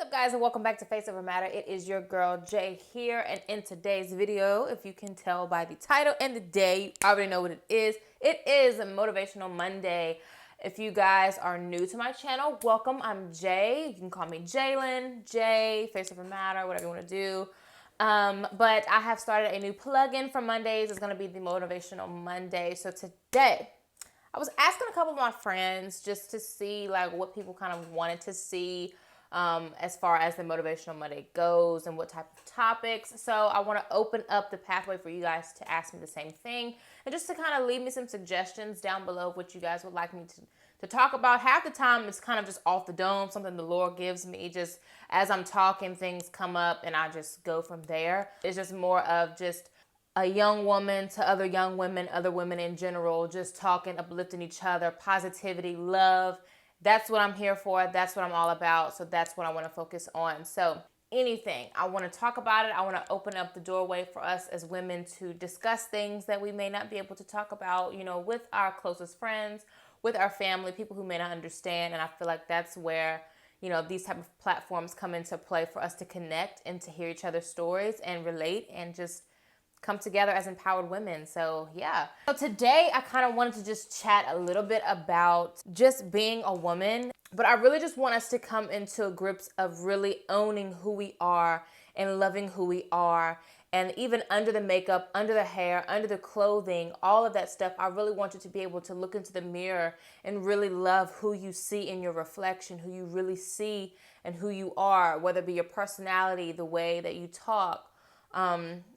What's up, guys, and welcome back to Face Over Matter. It is your girl Jay here, and in today's video, if you can tell by the title and the day, you already know what it is. It is a Motivational Monday. If you guys are new to my channel, welcome. I'm Jay. You can call me Jalen, Jay, Face Over Matter, whatever you want to do. But I have started a new plugin for Mondays. It's going to be the Motivational Monday. So today, I was asking a couple of my friends just to see like what people kind of wanted to see as far as the Motivational Monday goes and what type of topics. So I want to open up the pathway for you guys to ask me the same thing and just to kind of leave me some suggestions down below of what you guys would like me to talk about. Half the time it's kind of just off the dome, something the Lord gives me just as I'm talking, things come up and I just go from there. It's just more of just a young woman to other young women, other women in general, just talking, uplifting each other, positivity, love. That's what I'm here for. That's what I'm all about. So that's what I want to focus on. So anything, I want to talk about it. I want to open up the doorway for us as women to discuss things that we may not be able to talk about, with our closest friends, with our family, people who may not understand. And I feel like that's where, these type of platforms come into play for us to connect and to hear each other's stories and relate and just come together as empowered women. So yeah. So today I kind of wanted to just chat a little bit about just being a woman, but I really just want us to come into grips of really owning who we are and loving who we are. And even under the makeup, under the hair, under the clothing, all of that stuff, I really want you to be able to look into the mirror and really love who you see in your reflection, who you really see and who you are, whether it be your personality, the way that you talk,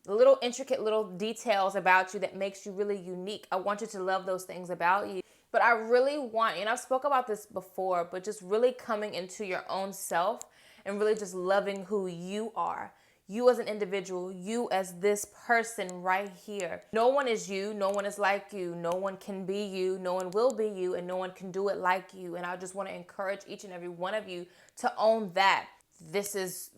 little intricate little details about you that makes you really unique. I want you to love those things about you. But I really want, and I've spoke about this before, but just really coming into your own self and really just loving who you are. You as an individual, you as this person right here. No one is you. No one is like you. No one can be you. No one will be you, and no one can do it like you. And I just want to encourage each and every one of you to own that. This is,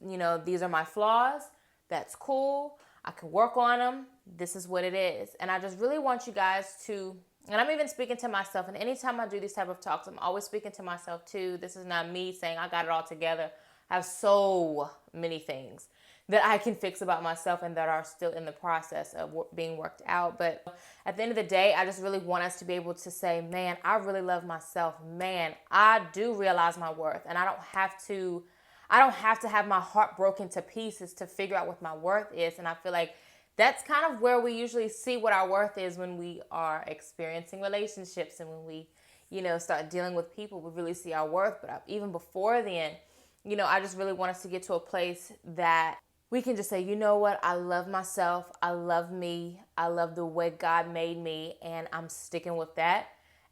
these are my flaws. That's cool. I can work on them. This is what it is. And I just really want you guys to, and I'm even speaking to myself, and anytime I do these type of talks, I'm always speaking to myself too. This is not me saying I got it all together. I have so many things that I can fix about myself and that are still in the process of being worked out. But at the end of the day, I just really want us to be able to say, man, I really love myself. Man, I do realize my worth, and I don't have to have my heart broken to pieces to figure out what my worth is. And I feel like that's kind of where we usually see what our worth is when we are experiencing relationships and when we, start dealing with people, we really see our worth. But even before then, I just really want us to get to a place that we can just say, you know what, I love myself, I love me, I love the way God made me, and I'm sticking with that.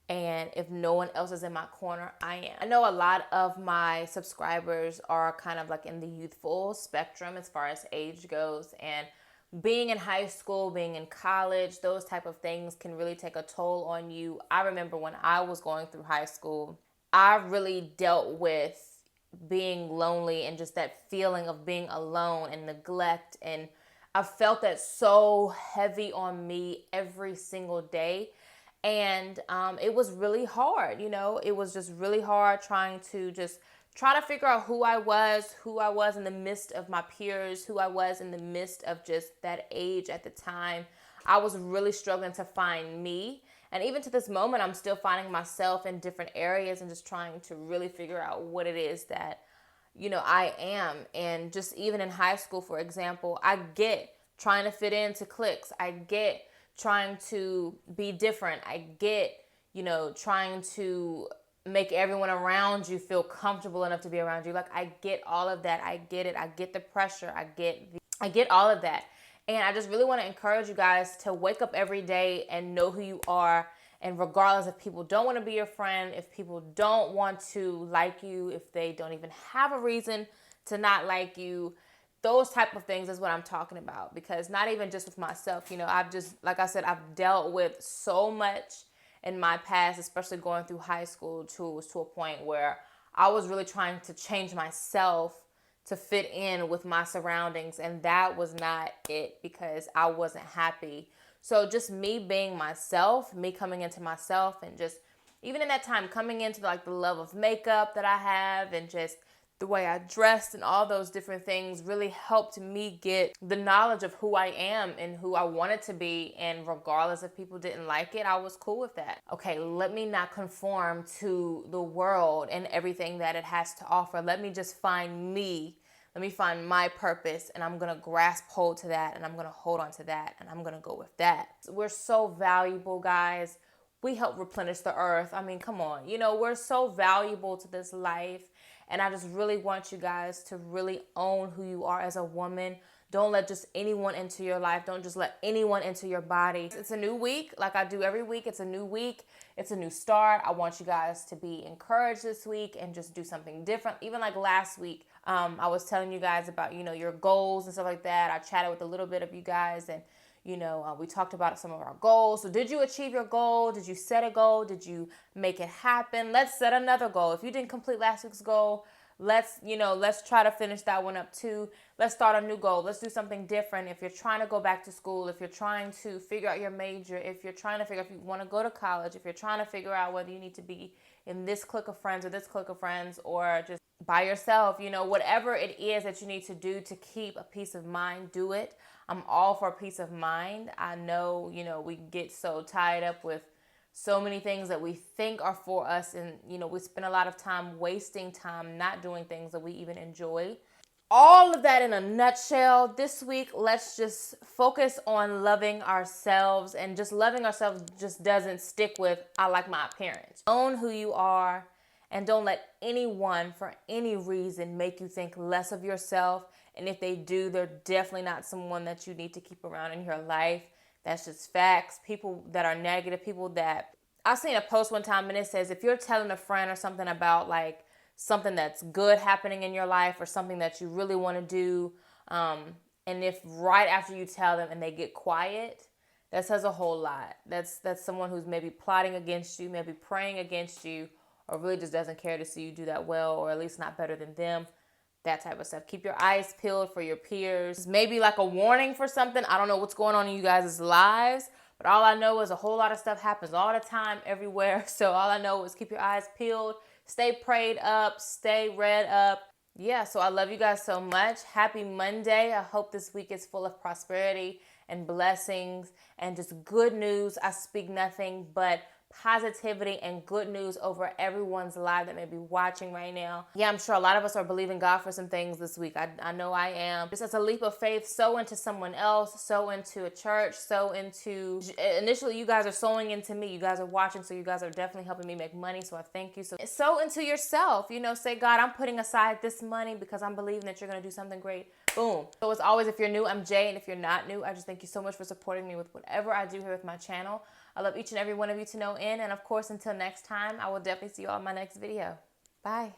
And if no one else is in my corner, I am. I know a lot of my subscribers are kind of like in the youthful spectrum as far as age goes. And being in high school, being in college, those type of things can really take a toll on you. I remember when I was going through high school, I really dealt with being lonely and just that feeling of being alone and neglect. And I felt that so heavy on me every single day. And it was really hard, it was just really hard trying to figure out who I was in the midst of my peers, who I was in the midst of just that age at the time. I was really struggling to find me. And even to this moment, I'm still finding myself in different areas and just trying to really figure out what it is that, I am. And just even in high school, for example, I get trying to fit into cliques. I get trying to be different. I get, trying to make everyone around you feel comfortable enough to be around you. Like, I get all of that. I get it. I get the pressure. I get all of that. And I just really want to encourage you guys to wake up every day and know who you are. And regardless if people don't want to be your friend, if people don't want to like you, if they don't even have a reason to not like you, those type of things is what I'm talking about. Because not even just with myself, I've just, like I said, I've dealt with so much in my past, especially going through high school to a point where I was really trying to change myself to fit in with my surroundings. And that was not it because I wasn't happy. So just me being myself, me coming into myself and just even in that time coming into like the love of makeup that I have and just the way I dressed and all those different things really helped me get the knowledge of who I am and who I wanted to be. And regardless if people didn't like it, I was cool with that. Okay, let me not conform to the world and everything that it has to offer. Let me just find me. Let me find my purpose, and I'm gonna grasp hold to that, and I'm gonna hold on to that, and I'm gonna go with that. We're so valuable, guys. We help replenish the earth. I mean, come on. We're so valuable to this life. And I just really want you guys to really own who you are as a woman. Don't let just anyone into your life. Don't just let anyone into your body. It's a new week, like I do every week. It's a new week. It's a new start. I want you guys to be encouraged this week and just do something different. Even like last week, I was telling you guys about, your goals and stuff like that. I chatted with a little bit of you guys, and we talked about some of our goals. So did you achieve your goal? Did you set a goal? Did you make it happen? Let's set another goal. If you didn't complete last week's goal, let's try to finish that one up too. Let's start a new goal. Let's do something different. If you're trying to go back to school, if you're trying to figure out your major, if you're trying to figure out if you want to go to college, if you're trying to figure out whether you need to be in this clique of friends or this clique of friends, or just by yourself, whatever it is that you need to do to keep a peace of mind, do it. I'm all for peace of mind. I know, we get so tied up with so many things that we think are for us, and, we spend a lot of time wasting time not doing things that we even enjoy. All of that in a nutshell. This week, let's just focus on loving ourselves, and just loving ourselves just doesn't stick with, I like my appearance. Own who you are, and don't let anyone for any reason make you think less of yourself. And if they do, they're definitely not someone that you need to keep around in your life. That's just facts. People that are negative, people that... I seen a post one time, and it says, if you're telling a friend or something about like something that's good happening in your life, or something that you really want to do, and if right after you tell them and they get quiet, that says a whole lot. That's someone who's maybe plotting against you, maybe praying against you, or really just doesn't care to see you do that well, or at least not better than them. That type of stuff. Keep your eyes peeled for your peers. Maybe like a warning for something. I don't know what's going on in you guys' lives, but all I know is a whole lot of stuff happens all the time, everywhere. So all I know is keep your eyes peeled, stay prayed up, stay read up. Yeah, so I love you guys so much. Happy Monday. I hope this week is full of prosperity and blessings and just good news. I speak nothing but positivity and good news over everyone's life that may be watching right now. Yeah, I'm sure a lot of us are believing God for some things this week. I know I am. Just as a leap of faith, sow into someone else, sow into a church, sow into... Initially, you guys are sowing into me. You guys are watching, so you guys are definitely helping me make money, so I thank you. So sow into yourself. Say, God, I'm putting aside this money because I'm believing that you're going to do something great. Boom. So as always, if you're new, I'm Jay, and if you're not new, I just thank you so much for supporting me with whatever I do here with my channel. I love each and every one of you to no end. And of course, until next time, I will definitely see you all in my next video. Bye.